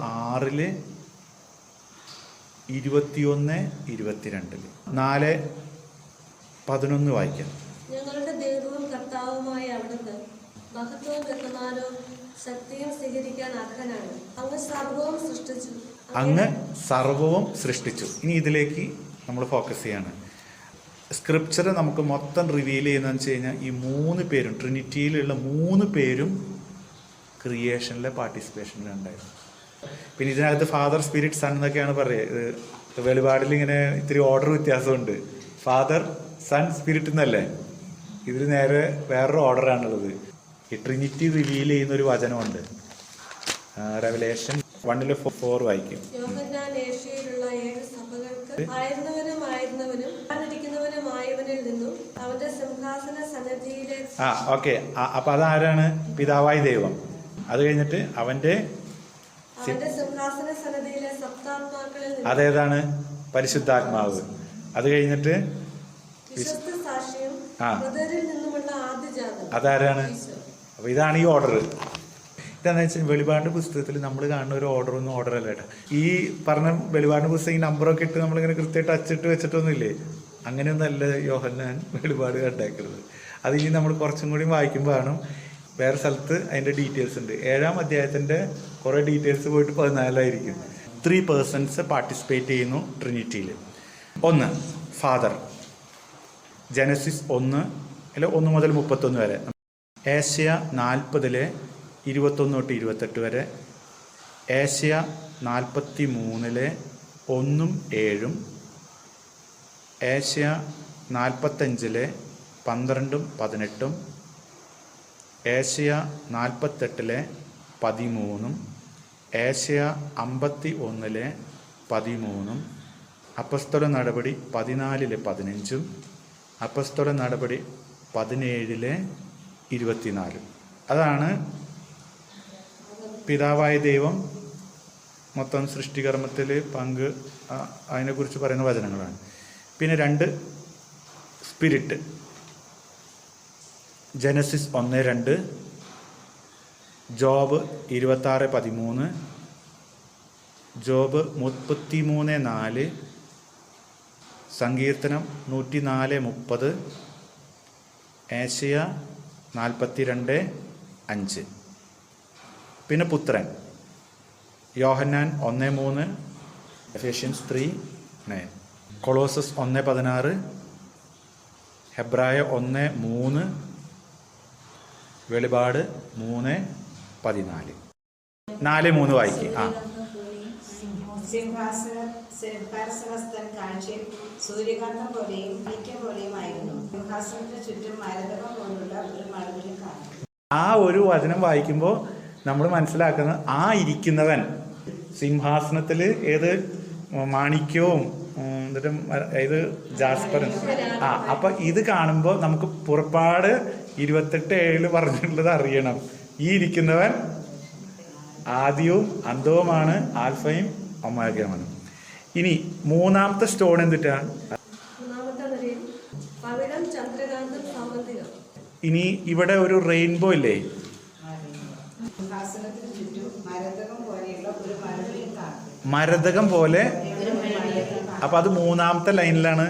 Speaker 1: 19:6, 21-22 4:11 വായിക്കാം.
Speaker 2: ഞങ്ങളുടെ ദൈവവും കർത്താവുമായ അവിടുന്ന് മഹത്വവും ബഹുമാനവും ശക്തിയും സ്വീകരിക്കാൻ അർഹനാണ്. അങ്ങ് സർവവും സൃഷ്ടിച്ചു.
Speaker 1: അങ്ങ് സർവവും സൃഷ്ടിച്ചു. ഇനി ഇതിലേക്ക് നമ്മൾ ഫോക്കസ് ചെയ്യാണ്. സ്ക്രിപ്ചർ നമുക്ക് മൊത്തം റിവീൽ ചെയ്യുന്നതെന്ന് വെച്ച് കഴിഞ്ഞാൽ ഈ 3 പേരും, ട്രിനിറ്റിയിലുള്ള 3 പേരും ക്രിയേഷനിലെ പാർട്ടിസിപ്പേഷനിലുണ്ടായിരുന്നു. പിന്നെ ഇതിനകത്ത് ഫാദർ, സ്പിരിറ്റ്, സൺ എന്നൊക്കെയാണ് പറയുക. വെളിപാടിൽ ഇങ്ങനെ ഇത്തിരി ഓർഡർ വ്യത്യാസമുണ്ട്. ഫാദർ, സൺ, സ്പിരിറ്റ് എന്നല്ലേ. ഇതിൽ നേരെ വേറൊരു ഓർഡറാണുള്ളത്. ഈ ട്രിനിറ്റി റിവീൽ ചെയ്യുന്ന ഒരു വചനമുണ്ട്. റെവലേഷൻ 1:4 വായിക്കും.
Speaker 2: യോഹന്നാൻ ഏഷ്യയിലുള്ള 7 സഭകൾക്ക് ആയിരുന്നവനുമായിരുന്നവനും ആയിരിക്കുന്നവനുമായവനിൽ നിന്നും അവന്റെ സിംഹാസന സന്നിധിയിലെ
Speaker 1: ഓക്കെ. അപ്പൊ അതാരാണ്? പിതാവായ ദൈവം. അത് കഴിഞ്ഞിട്ട് അവന്റെ
Speaker 2: സിംഹാസന സന്നിധിയിലെ സപ്താത്മാക്കളിൽ
Speaker 1: അതേതാണ്? പരിശുദ്ധാത്മാവ്. അത് കഴിഞ്ഞിട്ട്
Speaker 2: വിശ്വസ്ത സാക്ഷിയും മൃതരിൽ നിന്നുമുള്ള ആദ്യജാതൻ
Speaker 1: അതാരാണ്? അപ്പൊ ഇതാണ് ഈ ഓർഡർ. ഇതാണെന്ന് വെച്ചാൽ വെളിപാടിന്റെ പുസ്തകത്തിൽ നമ്മൾ കാണുന്ന ഒരു ഓർഡറൊന്നും ഓർഡറല്ല കേട്ടോ. ഈ പറഞ്ഞ വെളിപാടിന്റെ പുസ്തകം ഈ നമ്പറൊക്കെ ഇട്ട് നമ്മളിങ്ങനെ കൃത്യമായിട്ട് അച്ചിട്ട് വെച്ചിട്ടൊന്നുമില്ലേ? അങ്ങനെയൊന്നല്ല യോഹന്നാൻ വെളിപാട് കണ്ടാക്കുന്നത്. അത് ഇനി നമ്മൾ കുറച്ചും കൂടി വായിക്കുമ്പോഴാണ് വേറെ സ്ഥലത്ത് അതിൻ്റെ ഡീറ്റെയിൽസ് ഉണ്ട്. 7-ാം അധ്യായത്തിൻ്റെ കുറേ ഡീറ്റെയിൽസ് പോയിട്ട് 14 3 പേഴ്സൺസ് പാർട്ടിസിപ്പേറ്റ് ചെയ്യുന്നു ട്രിനിറ്റിയിൽ. 1 ഫാദർ, ജനസിസ് 1 മുതൽ 31 വരെ. ഏഷ്യ 40 21-28 വരെ. ഏഷ്യ 43 1-7. ഏഷ്യ 45 12-18. ഏഷ്യ 48 13. ഏഷ്യ 51 13. അപ്പസ്തോല നടപടി 14 15. അപ്പസ്തോല നടപടി 17 24. അതാണ് പിതാവായ ദൈവം മൊത്തം സൃഷ്ടികർമ്മത്തിൽ പങ്ക്, അതിനെക്കുറിച്ച് പറയുന്ന വചനങ്ങളാണ്. പിന്നെ 2 സ്പിരിറ്റ്, ജനസിസ് 1-2, ജോബ് 26-13, ജോബ് 33-4, സങ്കീർത്തനം 104-30, ഏഷ്യ 42-5. പിന്നെ പുത്രൻ, യോഹന്നാൻ 1:3, എഫേഷ്യൻസ് 3:9, കൊളോസസ് 1:16, ഹെബ്രായ 1:3, വെളിപാട് 3:14. 4:3 വായിക്കും.
Speaker 9: സിംഹാസനസ്ഥൻ കാഴ്ചയിൽ സൂര്യകാന്തം പോലെയും ഈറ്റ പോലെയുമായിരുന്നു. സിംഹാസനത്തിന് ചുറ്റും മരതകം പോലുള്ള ഒരു മഴവിൽ കാണും.
Speaker 1: ആ ഒരു വചനം വായിക്കുമ്പോൾ നമ്മൾ മനസ്സിലാക്കുന്നത് ആ ഇരിക്കുന്നവൻ സിംഹാസനത്തിൽ ഏത് മാണിക്യവും എന്നിട്ട് ഇത് ജാസ്പറും. അപ്പൊ ഇത് കാണുമ്പോൾ നമുക്ക് പുറപ്പാട് 28:7 പറഞ്ഞിട്ടുള്ളത് അറിയണം. ഈ ഇരിക്കുന്നവൻ ആദ്യവും അന്തവുമാണ്, ആൽഫയും ഒമേഗയുമാണ്. ഇനി 3-ാമത്തെ സ്റ്റോൺ എന്തിട്ടാണ്? ഇനി ഇവിടെ ഒരു റെയിൻബോ ഇല്ലേ? മരതകം പോലെ. അപ്പൊ അത് 3-ാമത്തെ ലൈനിലാണ്.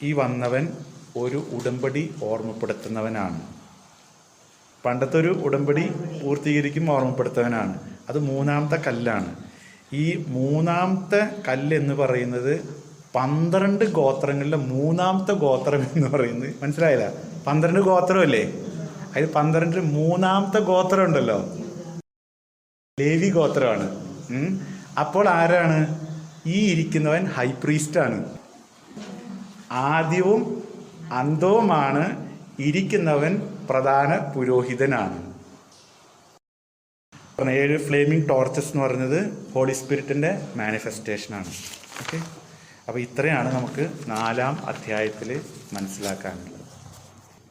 Speaker 1: ഈ വന്നവൻ ഒരു ഉടമ്പടി ഓർമ്മപ്പെടുത്തുന്നവനാണ്. പണ്ടത്തെ ഒരു ഉടമ്പടി പൂർത്തീകരിക്കും ഓർമ്മപ്പെടുത്തുന്നവനാണ്. അത് 3-ാമത്തെ കല്ലാണ്. ഈ 3-ാമത്തെ കല്ല് എന്ന് പറയുന്നത് 12 ഗോത്രങ്ങളിലെ 3-ാമത്തെ ഗോത്രം എന്ന് പറയുന്നത്. മനസ്സിലായില്ല? 12 ഗോത്രമല്ലേ? അതിൽ 12 3-ാമത്തെ ഗോത്രം ഉണ്ടല്ലോ, ലേവി ഗോത്രമാണ്. അപ്പോൾ ആരാണ് ഈ ഇരിക്കുന്നവൻ? ഹൈ പ്രീസ്റ്റാണ്. ആദ്യവും അന്തവുമാണ്. ഇരിക്കുന്നവൻ പ്രധാന പുരോഹിതനാണ്. 7 ഫ്ലേമിംഗ് ടോർച്ചസ് എന്ന് പറയുന്നത് ഹോളി സ്പിരിറ്റിൻ്റെ മാനിഫെസ്റ്റേഷനാണ്. ഓക്കെ. അപ്പോൾ ഇത്രയാണ് നമുക്ക് 4-ാം അധ്യായത്തിൽ മനസ്സിലാക്കാനുള്ളത്.